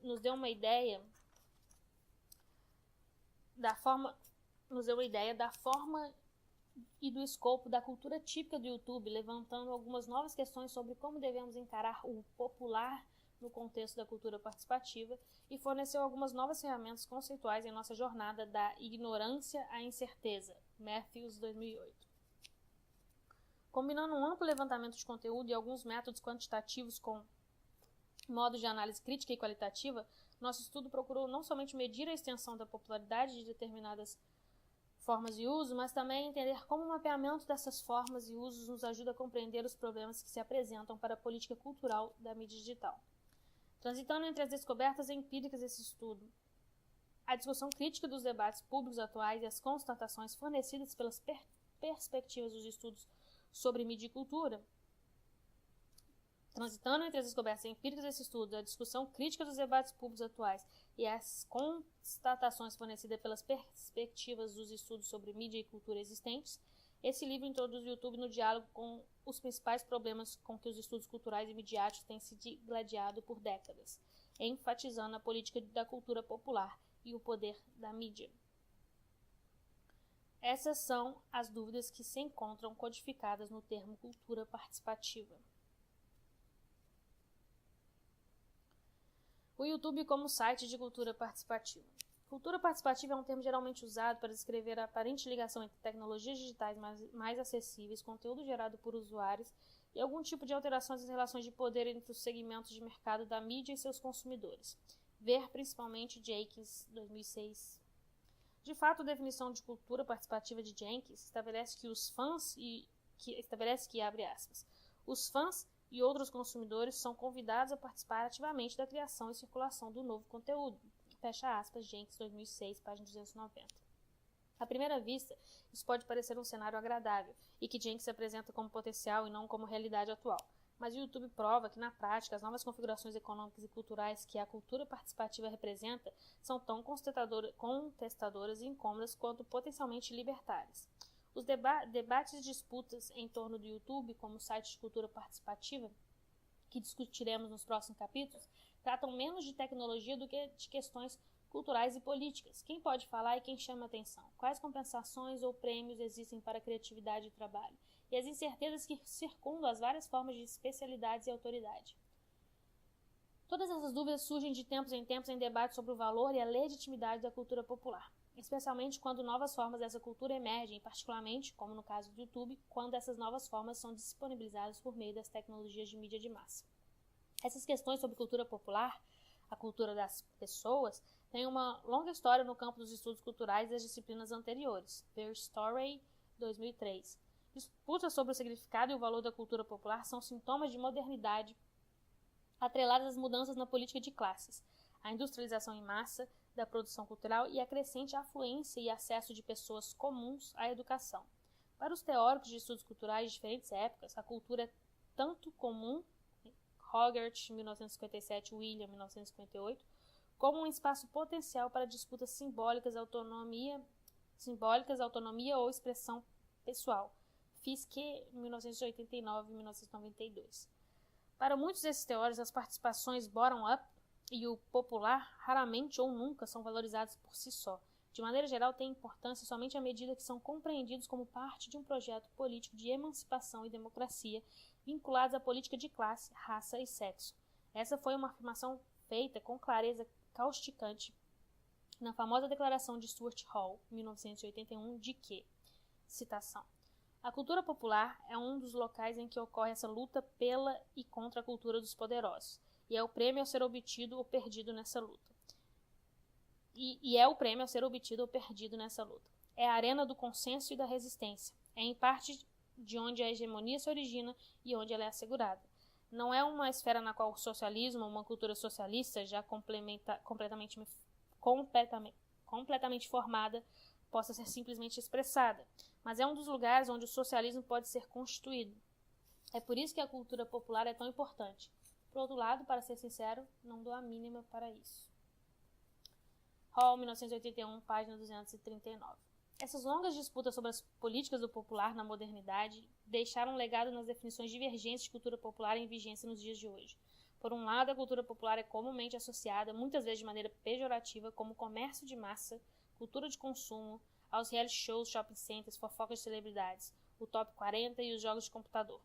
nos deu uma ideia da forma e do escopo da cultura típica do YouTube, levantando algumas novas questões sobre como devemos encarar o popular no contexto da cultura participativa, e forneceu algumas novas ferramentas conceituais em nossa jornada da ignorância à incerteza, Matthews 2008. Combinando um amplo levantamento de conteúdo e alguns métodos quantitativos com modos de análise crítica e qualitativa, nosso estudo procurou não somente medir a extensão da popularidade de determinadas formas de uso, mas também entender como o mapeamento dessas formas e usos nos ajuda a compreender os problemas que se apresentam para a política cultural da mídia digital. Transitando entre as descobertas empíricas desse estudo, a discussão crítica dos debates públicos atuais e as constatações fornecidas pelas perspectivas dos estudos sobre mídia e cultura, transitando entre as descobertas empíricas desse estudo, a discussão crítica dos debates públicos atuais e as constatações fornecidas pelas perspectivas dos estudos sobre mídia e cultura existentes, esse livro introduz o YouTube no diálogo com os principais problemas com que os estudos culturais e midiáticos têm se digladiado por décadas, enfatizando a política da cultura popular e o poder da mídia. Essas são as dúvidas que se encontram codificadas no termo cultura participativa. O YouTube como site de cultura participativa. Cultura participativa é um termo geralmente usado para descrever a aparente ligação entre tecnologias digitais mais acessíveis, conteúdo gerado por usuários e algum tipo de alterações nas relações de poder entre os segmentos de mercado da mídia e seus consumidores. Ver principalmente Jenkins, 2006. De fato, a definição de cultura participativa de Jenkins estabelece que os fãs abre aspas, os fãs e outros consumidores são convidados a participar ativamente da criação e circulação do novo conteúdo. Fecha aspas, Jenkins, 2006, página 290. À primeira vista, isso pode parecer um cenário agradável e que Jenkins se apresenta como potencial e não como realidade atual. Mas o YouTube prova que, na prática, as novas configurações econômicas e culturais que a cultura participativa representa são tão contestadoras e incômodas quanto potencialmente libertárias. Os debates e disputas em torno do YouTube como site de cultura participativa, que discutiremos nos próximos capítulos, tratam menos de tecnologia do que de questões culturais e políticas. Quem pode falar e quem chama atenção? Quais compensações ou prêmios existem para a criatividade e trabalho? E as incertezas que circundam as várias formas de especialidades e autoridade. Todas essas dúvidas surgem de tempos em tempos em debates sobre o valor e a legitimidade da cultura popular, especialmente quando novas formas dessa cultura emergem, particularmente, como no caso do YouTube, quando essas novas formas são disponibilizadas por meio das tecnologias de mídia de massa. Essas questões sobre cultura popular, a cultura das pessoas, têm uma longa história no campo dos estudos culturais das disciplinas anteriores. Ver Story, 2003. Disputas sobre o significado e o valor da cultura popular são sintomas de modernidade atreladas às mudanças na política de classes, a industrialização em massa da produção cultural e a crescente afluência e acesso de pessoas comuns à educação. Para os teóricos de estudos culturais de diferentes épocas, a cultura é tanto comum, Hogarth, 1957, William, 1958, como um espaço potencial para disputas simbólicas, autonomia ou expressão pessoal. Fiske, 1989 e 1992. Para muitos desses teóricos, as participações bottom-up e o popular raramente ou nunca são valorizados por si só. De maneira geral, têm importância somente à medida que são compreendidos como parte de um projeto político de emancipação e democracia vinculados à política de classe, raça e sexo. Essa foi uma afirmação feita com clareza causticante na famosa declaração de Stuart Hall, 1981, de que, citação, a cultura popular é um dos locais em que ocorre essa luta pela e contra a cultura dos poderosos, e é o prêmio a ser obtido ou perdido nessa luta. É a arena do consenso e da resistência. É em parte de onde a hegemonia se origina e onde ela é assegurada. Não é uma esfera na qual o socialismo ou uma cultura socialista já completamente formada possa ser simplesmente expressada, mas é um dos lugares onde o socialismo pode ser constituído. É por isso que a cultura popular é tão importante. Por outro lado, para ser sincero, não dou a mínima para isso. Hall, 1981, página 239. Essas longas disputas sobre as políticas do popular na modernidade deixaram um legado nas definições divergentes de cultura popular em vigência nos dias de hoje. Por um lado, a cultura popular é comumente associada, muitas vezes de maneira pejorativa, como comércio de massa, cultura de consumo, aos reality shows, shopping centers, fofocas de celebridades, o top 40 e os jogos de computador.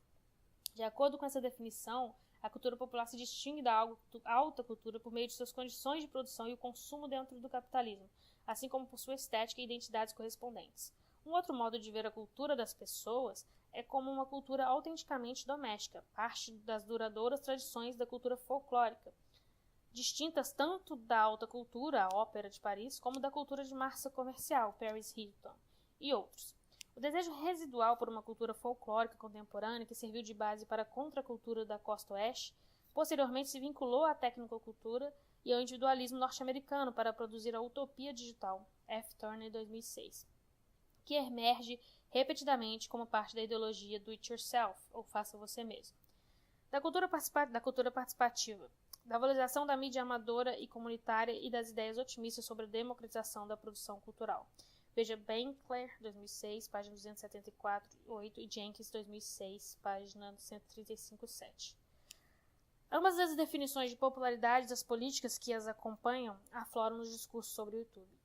De acordo com essa definição, a cultura popular se distingue da alta cultura por meio de suas condições de produção e o consumo dentro do capitalismo, assim como por sua estética e identidades correspondentes. Um outro modo de ver a cultura das pessoas é como uma cultura autenticamente doméstica, parte das duradouras tradições da cultura folclórica, distintas tanto da alta cultura, a ópera de Paris, como da cultura de massa comercial, Paris Hilton, e outros. O desejo residual por uma cultura folclórica contemporânea que serviu de base para a contracultura da costa oeste, posteriormente se vinculou à tecnocultura e ao individualismo norte-americano para produzir a utopia digital, F. Turner, 2006, que emerge repetidamente como parte da ideologia do it yourself, ou faça você mesmo. Da cultura participativa, da valorização da mídia amadora e comunitária e das ideias otimistas sobre a democratização da produção cultural. Veja Benkler, 2006, página 274-8 e Jenkins, 2006, página 135-7. Ambas as definições de popularidade das políticas que as acompanham afloram nos discursos sobre o YouTube.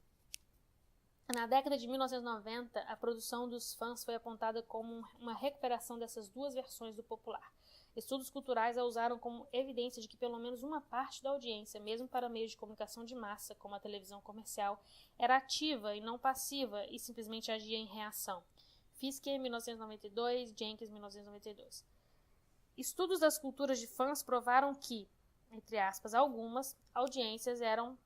Na década de 1990, a produção dos fãs foi apontada como uma recuperação dessas duas versões do popular. Estudos culturais a usaram como evidência de que pelo menos uma parte da audiência, mesmo para meios de comunicação de massa, como a televisão comercial, era ativa e não passiva e simplesmente agia em reação. Fiske, 1992, Jenkins, 1992. Estudos das culturas de fãs provaram que, entre aspas, algumas audiências eram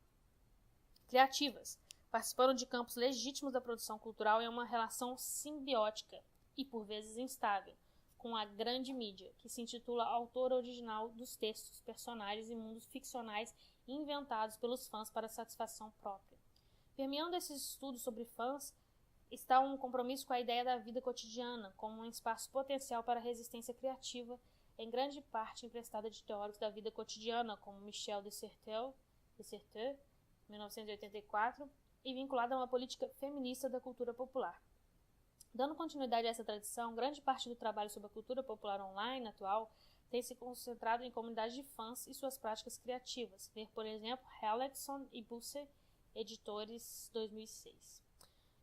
criativas, participando de campos legítimos da produção cultural em uma relação simbiótica e, por vezes, instável, com a grande mídia, que se intitula autor original dos textos, personagens e mundos ficcionais inventados pelos fãs para satisfação própria. Permeando esses estudos sobre fãs está um compromisso com a ideia da vida cotidiana como um espaço potencial para a resistência criativa, em grande parte emprestada de teóricos da vida cotidiana, como Michel Desserteux, 1984, e vinculada a uma política feminista da cultura popular. Dando continuidade a essa tradição, grande parte do trabalho sobre a cultura popular online atual tem se concentrado em comunidades de fãs e suas práticas criativas. Ver, por exemplo, Hellickson e Busser, editores, 2006.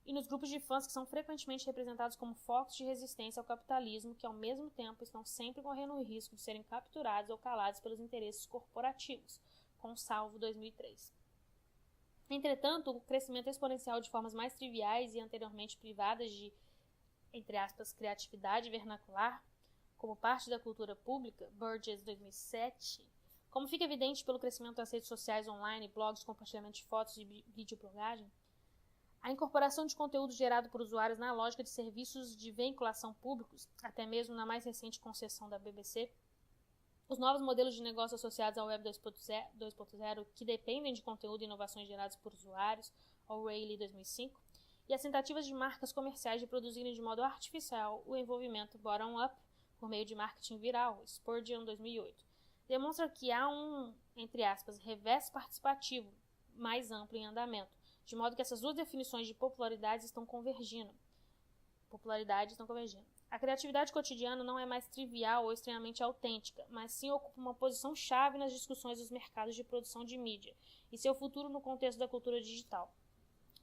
E nos grupos de fãs que são frequentemente representados como focos de resistência ao capitalismo, que ao mesmo tempo estão sempre correndo o risco de serem capturados ou calados pelos interesses corporativos, com Salvo, 2003. Entretanto, o crescimento exponencial de formas mais triviais e anteriormente privadas de, entre aspas, criatividade vernacular, como parte da cultura pública, Burgess, 2007, como fica evidente pelo crescimento das redes sociais online, blogs, compartilhamento de fotos e videoblogagem, a incorporação de conteúdo gerado por usuários na lógica de serviços de vinculação públicos, até mesmo na mais recente concessão da BBC, os novos modelos de negócio associados ao Web 2.0 que dependem de conteúdo e inovações gerados por usuários, O'Reilly, 2005, e as tentativas de marcas comerciais de produzirem de modo artificial o envolvimento bottom-up por meio de marketing viral, Spurgeon, 2008, demonstra que há um, entre aspas, revés participativo mais amplo em andamento, de modo que essas duas definições de popularidade estão convergindo. A criatividade cotidiana não é mais trivial ou extremamente autêntica, mas sim ocupa uma posição chave nas discussões dos mercados de produção de mídia e seu futuro no contexto da cultura digital.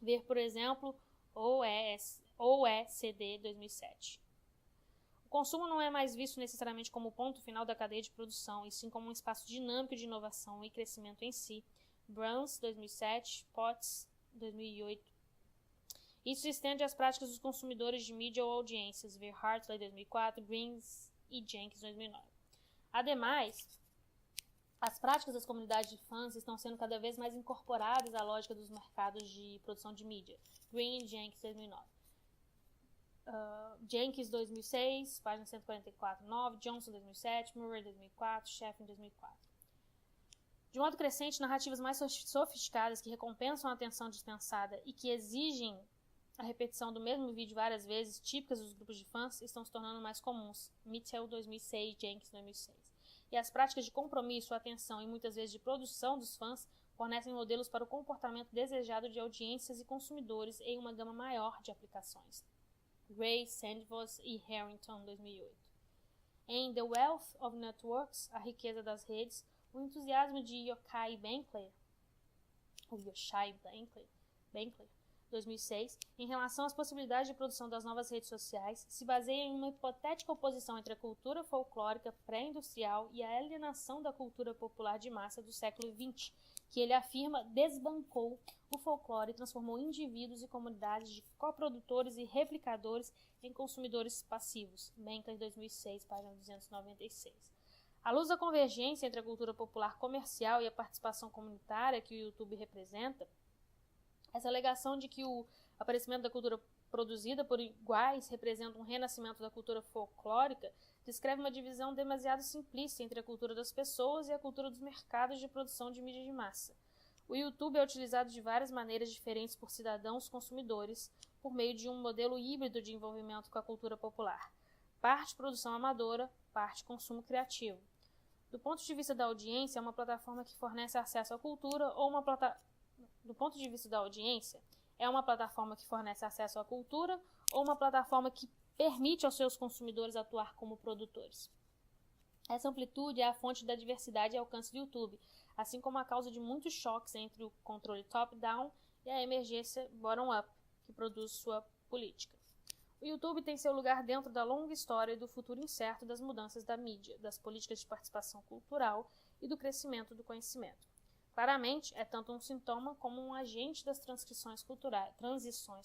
Ver, por exemplo, OECD 2007. O consumo não é mais visto necessariamente como o ponto final da cadeia de produção, e sim como um espaço dinâmico de inovação e crescimento em si. Bruns, 2007, Potts, 2008. Isso se estende às práticas dos consumidores de mídia ou audiências, ver Hartley, 2004, Greens e Jenkins, 2009. Ademais, as práticas das comunidades de fãs estão sendo cada vez mais incorporadas à lógica dos mercados de produção de mídia, Green e Jenkins, 2009. Jenkins, 2006, página 144-9, Johnson, 2007, Murray, 2004, Sheffrin, 2004. De modo crescente, narrativas mais sofisticadas que recompensam a atenção dispensada e que exigem a repetição do mesmo vídeo várias vezes, típicas dos grupos de fãs, estão se tornando mais comuns. Mitchell, 2006, Jenkins, 2006. E as práticas de compromisso, atenção e muitas vezes de produção dos fãs fornecem modelos para o comportamento desejado de audiências e consumidores em uma gama maior de aplicações. Gray, Sandvoss e Harrington, 2008. Em The Wealth of Networks, A Riqueza das Redes, o entusiasmo de Yochai Benkler, 2006, em relação às possibilidades de produção das novas redes sociais, se baseia em uma hipotética oposição entre a cultura folclórica pré-industrial e a alienação da cultura popular de massa do século XX, que ele afirma desbancou o folclore e transformou indivíduos e comunidades de coprodutores e replicadores em consumidores passivos. Mencken, 2006, página 296. À luz da convergência entre a cultura popular comercial e a participação comunitária que o YouTube representa, essa alegação de que o aparecimento da cultura produzida por iguais representa um renascimento da cultura folclórica descreve uma divisão demasiado simplista entre a cultura das pessoas e a cultura dos mercados de produção de mídia de massa. O YouTube é utilizado de várias maneiras diferentes por cidadãos consumidores, por meio de um modelo híbrido de envolvimento com a cultura popular. Parte produção amadora, parte consumo criativo. Do ponto de vista da audiência, é uma plataforma que fornece acesso à cultura ou uma plataforma do ponto de vista da audiência, é uma plataforma que fornece acesso à cultura ou uma plataforma que permite aos seus consumidores atuar como produtores. Essa amplitude é a fonte da diversidade e alcance do YouTube, assim como a causa de muitos choques entre o controle top-down e a emergência bottom-up, que produz sua política. O YouTube tem seu lugar dentro da longa história do futuro incerto das mudanças da mídia, das políticas de participação cultural e do crescimento do conhecimento. Claramente, é tanto um sintoma como um agente das transições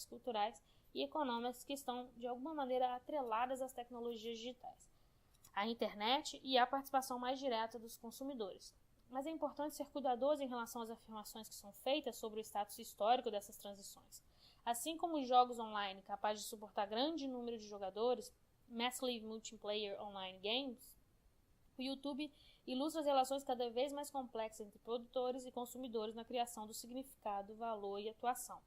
culturais e econômicas que estão, de alguma maneira, atreladas às tecnologias digitais, à internet e à participação mais direta dos consumidores. Mas é importante ser cuidadoso em relação às afirmações que são feitas sobre o status histórico dessas transições. Assim como os jogos online capazes de suportar grande número de jogadores, Massive Multiplayer Online Games, o YouTube ilustra as relações cada vez mais complexas entre produtores e consumidores na criação do significado, valor e atuação.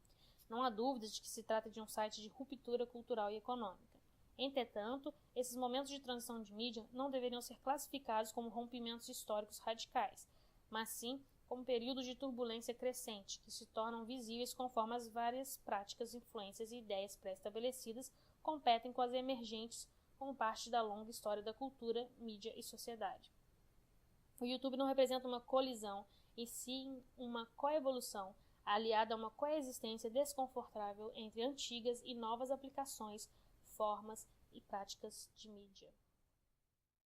Não há dúvidas de que se trata de um site de ruptura cultural e econômica. Entretanto, esses momentos de transição de mídia não deveriam ser classificados como rompimentos históricos radicais, mas sim como períodos de turbulência crescente, que se tornam visíveis conforme as várias práticas, influências e ideias pré-estabelecidas competem com as emergentes como parte da longa história da cultura, mídia e sociedade. O YouTube não representa uma colisão, e sim uma coevolução, aliada a uma coexistência desconfortável entre antigas e novas aplicações, formas e práticas de mídia.